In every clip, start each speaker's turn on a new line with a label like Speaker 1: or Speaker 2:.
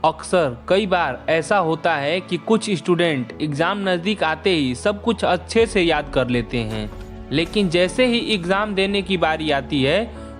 Speaker 1: अक्सर कई बार ऐसा होता है कि कुछ स्टूडेंट एग्ज़ाम नज़दीक आते ही सब कुछ अच्छे से याद कर लेते हैं, लेकिन जैसे ही एग्ज़ाम देने की बारी आती है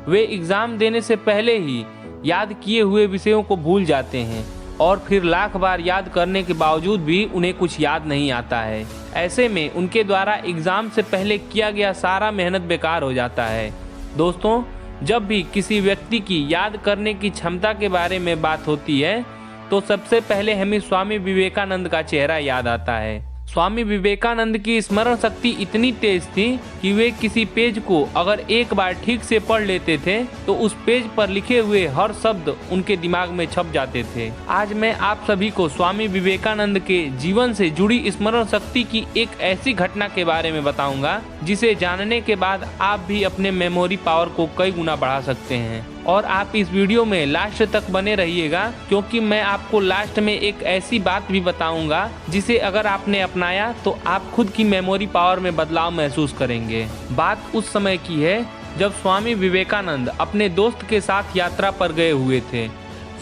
Speaker 1: वे एग्ज़ाम देने से पहले ही याद किए हुए विषयों को भूल जाते हैं और फिर लाख बार याद करने के बावजूद भी उन्हें कुछ याद नहीं आता है। ऐसे में उनके द्वारा एग्ज़ाम से पहले किया गया सारा मेहनत बेकार हो जाता है। दोस्तों, जब भी किसी व्यक्ति की याद करने की क्षमता के बारे में बात होती है तो सबसे पहले हमें स्वामी विवेकानंद का चेहरा याद आता है। स्वामी विवेकानंद की स्मरण शक्ति इतनी तेज थी कि वे किसी पेज को अगर एक बार ठीक से पढ़ लेते थे तो उस पेज पर लिखे हुए हर शब्द उनके दिमाग में छप जाते थे। आज मैं आप सभी को स्वामी विवेकानंद के जीवन से जुड़ी स्मरण शक्ति की एक ऐसी घटना के बारे में बताऊंगा जिसे जानने के बाद आप भी अपने मेमोरी पावर को कई गुना बढ़ा सकते हैं। और आप इस वीडियो में लास्ट तक बने रहिएगा, क्योंकि मैं आपको लास्ट में एक ऐसी बात भी बताऊंगा जिसे अगर आपने अपनाया तो आप खुद की मेमोरी पावर में बदलाव महसूस करेंगे। बात उस समय की है जब स्वामी विवेकानंद अपने दोस्त के साथ यात्रा पर गए हुए थे।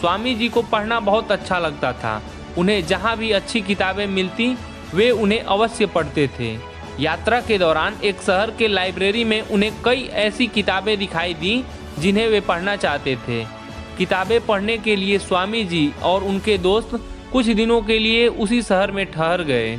Speaker 1: स्वामी जी को पढ़ना बहुत अच्छा लगता था। उन्हें जहाँ भी अच्छी किताबें मिलती वे उन्हें अवश्य पढ़ते थे। यात्रा के दौरान एक शहर के लाइब्रेरी में उन्हें कई ऐसी किताबें दिखाई दी जिन्हें वे पढ़ना चाहते थे। किताबें पढ़ने के लिए स्वामी जी और उनके दोस्त कुछ दिनों के लिए उसी शहर में ठहर गए।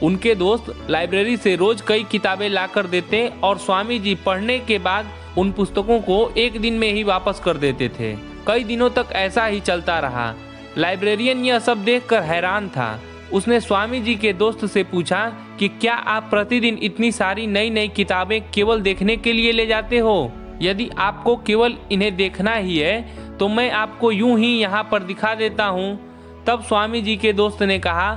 Speaker 1: उनके दोस्त लाइब्रेरी से रोज कई किताबें लाकर देते और स्वामी जी पढ़ने के बाद उन पुस्तकों को एक दिन में ही वापस कर देते थे। कई दिनों तक ऐसा ही चलता रहा। लाइब्रेरियन यह सब देखकर हैरान था। उसने स्वामी जी के दोस्त से पूछा कि क्या आप प्रतिदिन इतनी सारी नई नई किताबें केवल देखने के लिए ले जाते हो? यदि आपको केवल इन्हें देखना ही है तो मैं आपको यूं ही यहाँ पर दिखा देता हूँ। तब स्वामी जी के दोस्त ने कहा,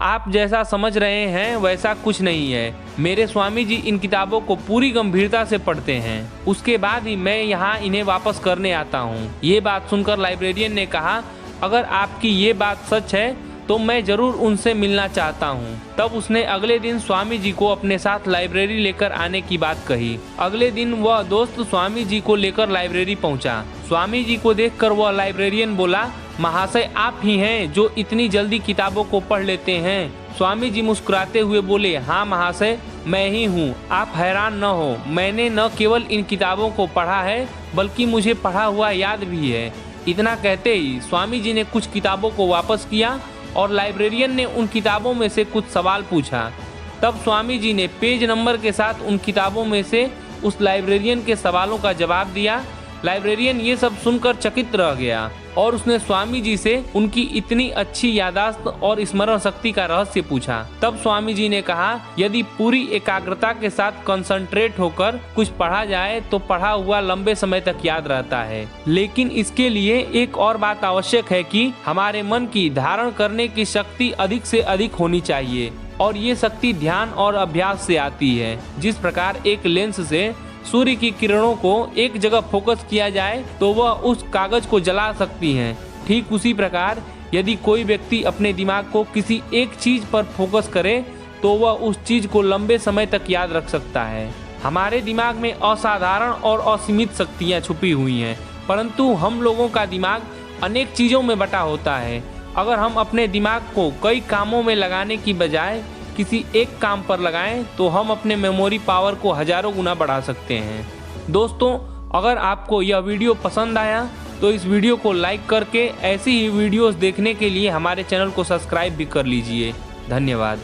Speaker 1: आप जैसा समझ रहे हैं वैसा कुछ नहीं है। मेरे स्वामी जी इन किताबों को पूरी गंभीरता से पढ़ते हैं, उसके बाद ही मैं यहाँ इन्हें वापस करने आता हूँ। ये बात सुनकर लाइब्रेरियन ने कहा, अगर आपकी ये बात सच है तो मैं जरूर उनसे मिलना चाहता हूँ। तब उसने अगले दिन स्वामी जी को अपने साथ लाइब्रेरी लेकर आने की बात कही। अगले दिन वह दोस्त स्वामी जी को लेकर लाइब्रेरी पहुँचा। स्वामी जी को देखकर वह लाइब्रेरियन बोला, महाशय आप ही हैं जो इतनी जल्दी किताबों को पढ़ लेते हैं। स्वामी जी मुस्कुराते हुए बोले, हाँ महाशय, मैं ही हूँ। आप हैरान न हो, मैंने न केवल इन किताबों को पढ़ा है बल्कि मुझे पढ़ा हुआ याद भी है। इतना कहते ही स्वामी जी ने कुछ किताबों को वापस किया और लाइब्रेरियन ने उन किताबों में से कुछ सवाल पूछा। तब स्वामी जी ने पेज नंबर के साथ उन किताबों में से उस लाइब्रेरियन के सवालों का जवाब दिया। लाइब्रेरियन ये सब सुनकर चकित रह गया और उसने स्वामी जी से उनकी इतनी अच्छी याददाश्त और स्मरण शक्ति का रहस्य पूछा। तब स्वामी जी ने कहा, यदि पूरी एकाग्रता के साथ कंसंट्रेट होकर कुछ पढ़ा जाए तो पढ़ा हुआ लंबे समय तक याद रहता है, लेकिन इसके लिए एक और बात आवश्यक है कि हमारे मन की धारण करने की शक्ति अधिक से अधिक होनी चाहिए और ये शक्ति ध्यान और अभ्यास से आती है। जिस प्रकार एक लेंस से सूर्य की किरणों को एक जगह फोकस किया जाए तो वह उस कागज को जला सकती हैं, ठीक उसी प्रकार यदि कोई व्यक्ति अपने दिमाग को किसी एक चीज पर फोकस करे तो वह उस चीज को लंबे समय तक याद रख सकता है। हमारे दिमाग में असाधारण और असीमित शक्तियाँ छुपी हुई हैं, परंतु हम लोगों का दिमाग अनेक चीजों में बटा होता है। अगर हम अपने दिमाग को कई कामों में लगाने की बजाय किसी एक काम पर लगाएं तो हम अपने मेमोरी पावर को हजारों गुना बढ़ा सकते हैं। दोस्तों, अगर आपको यह वीडियो पसंद आया तो इस वीडियो को लाइक करके ऐसी ही वीडियोस देखने के लिए हमारे चैनल को सब्सक्राइब भी कर लीजिए। धन्यवाद।